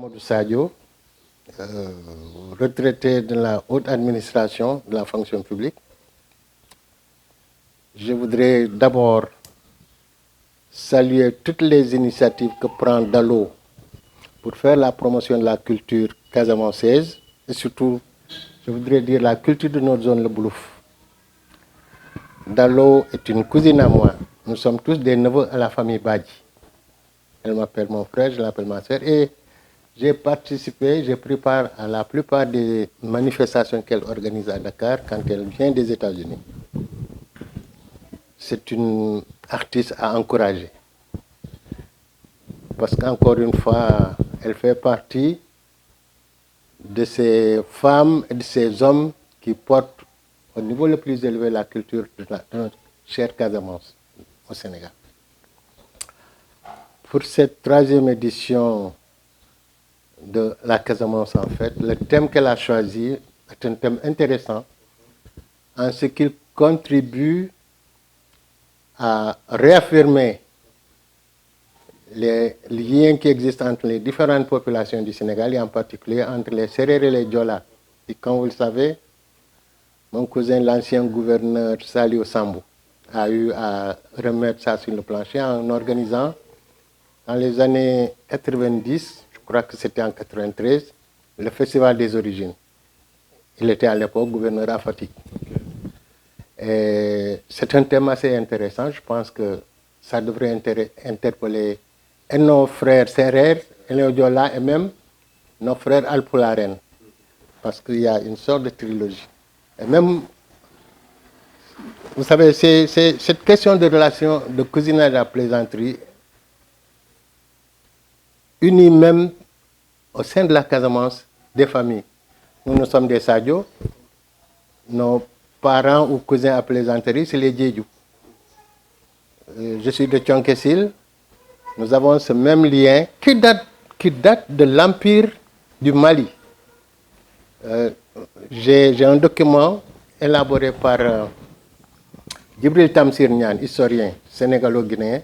Mamadou Sadio, retraité de la haute administration de la fonction publique. Je voudrais d'abord saluer toutes les initiatives que prend Dalo pour faire la promotion de la culture casamançaise et surtout, je voudrais dire la culture de notre zone, le Boulouf. Dalo est une cousine à moi. Nous sommes tous des neveux à la famille Badji. Elle m'appelle mon frère, je l'appelle ma soeur. Et j'ai participé, j'ai pris part à la plupart des manifestations qu'elle organise à Dakar quand elle vient des États-Unis. C'est une artiste à encourager. Parce qu'encore une fois, elle fait partie de ces femmes et de ces hommes qui portent au niveau le plus élevé la culture de notre chère Casamance au Sénégal. Pour cette 3e édition de la Casamance, en fait, le thème qu'elle a choisi est un thème intéressant en ce qu'il contribue à réaffirmer les liens qui existent entre les différentes populations du Sénégal et en particulier entre les Sérères et les Diola. Et comme vous le savez, mon cousin, l'ancien gouverneur Saliou Sambou, a eu à remettre ça sur le plancher en organisant, dans les années 90, je crois que c'était en 93, le Festival des Origines. Il était à l'époque gouverneur à Fatick. C'est un thème assez intéressant. Je pense que ça devrait interpeller et nos frères Sérères, et nos Diola, et même nos frères Alpularen, parce qu'il y a une sorte de trilogie. Et même, vous savez, cette question de relation de cousinage à plaisanterie unit même au sein de la Casamance des familles. Nous sommes des Sadio, nos parents ou cousins à plaisanterie, c'est les Djedjou. Je suis de Thionkessil, nous avons ce même lien qui date de l'Empire du Mali. J'ai un document élaboré par Djibril Tamsir Niane, historien sénégalo-guinéen,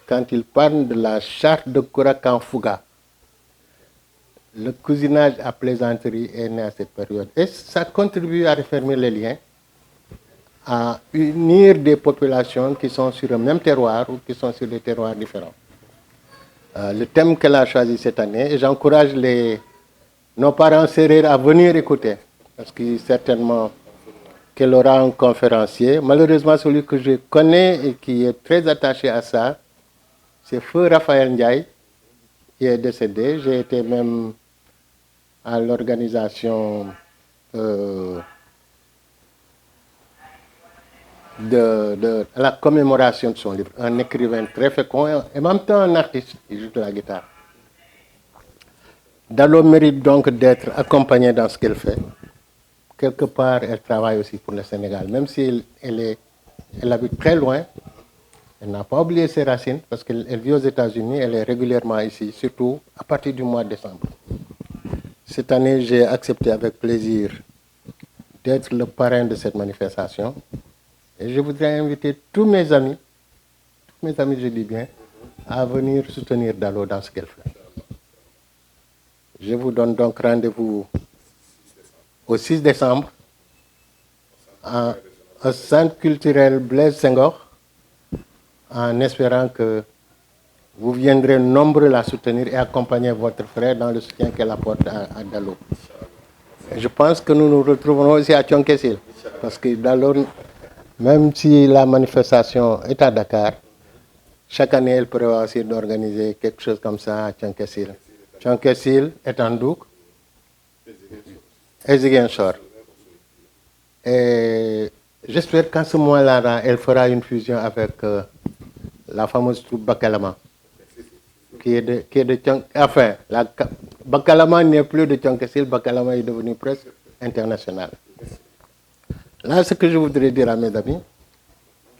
quand il parle de la charte de Kourakan Fouga. Le cousinage à plaisanterie est né à cette période. Et ça contribue à refermer les liens, à unir des populations qui sont sur le même terroir ou qui sont sur des terroirs différents. Le thème qu'elle a choisi cette année, et j'encourage nos parents sérères à venir écouter, parce que certainement qu'elle aura un conférencier. Malheureusement, celui que je connais et qui est très attaché à ça, c'est Feu Raphaël Ndiaye, qui est décédé. J'ai été même à l'organisation de la commémoration de son livre. Un écrivain très fécond et en même temps un artiste qui joue de la guitare. Dalo mérite donc d'être accompagnée dans ce qu'elle fait. Quelque part, elle travaille aussi pour le Sénégal. Même si elle habite très loin, elle n'a pas oublié ses racines parce qu'elle vit aux États-Unis, elle est régulièrement ici, surtout à partir du mois de décembre. Cette année, j'ai accepté avec plaisir d'être le parrain de cette manifestation. Et je voudrais inviter tous mes amis, je dis bien, à venir soutenir Dalo dans ce qu'elle fait. Je vous donne donc rendez-vous au 6 décembre au centre culturel Blaise Senghor, en espérant que vous viendrez nombreux la soutenir et accompagner votre frère dans le soutien qu'elle apporte à Dalo. Et je pense que nous nous retrouverons aussi à Thionkessil, parce que Dalo, même si la manifestation est à Dakar, chaque année elle prévoit aussi d'organiser quelque chose comme ça à Thionkessil. Thionkessil est en Douk et Ziguinchor. Et j'espère qu'en ce mois-là, elle fera une fusion avec la fameuse troupe Bakalama, qui est de enfin, Bakalama n'est plus de Thionkessil, Bakalama est devenu presque international. Là, ce que je voudrais dire à mes amis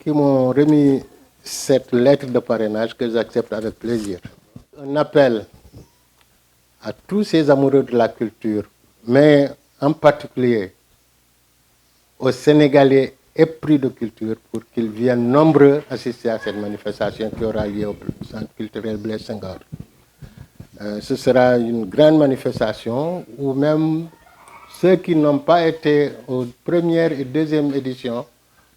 qui m'ont remis cette lettre de parrainage que j'accepte avec plaisir. Un appel à tous ces amoureux de la culture, mais en particulier aux Sénégalais épris de culture pour qu'ils viennent nombreux assister à cette manifestation qui aura lieu au centre culturel Blaise Senghor. Ce sera une grande manifestation où même ceux qui n'ont pas été aux premières et deuxième éditions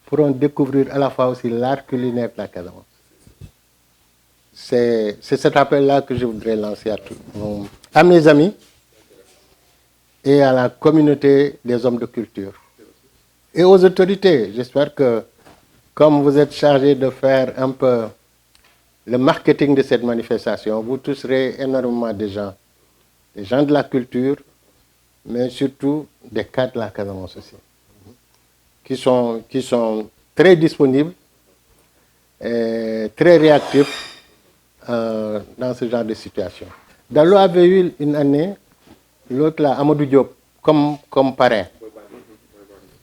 pourront découvrir à la fois aussi l'art culinaire de la Casamance. C'est cet appel-là que je voudrais lancer à mes amis et à la communauté des hommes de culture. Et aux autorités. J'espère que, comme vous êtes chargés de faire un peu le marketing de cette manifestation, vous toucherez énormément de gens de la culture, mais surtout des cadres de la Casamance aussi, qui sont très disponibles et très réactifs dans ce genre de situation. Dalo avait eu une année, l'autre là, Amadou Diop, comme parrain.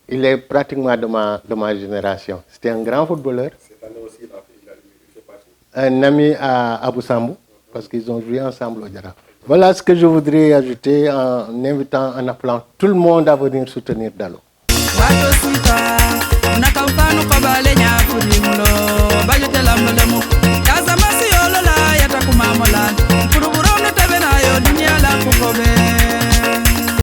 Il est pratiquement de ma génération. C'était un grand footballeur. Cette année aussi, il fait partie. Un ami à Abou Sambou, parce qu'ils ont joué ensemble au Jaraaf. Voilà ce que je voudrais ajouter en invitant, en appelant tout le monde à venir soutenir Dalo.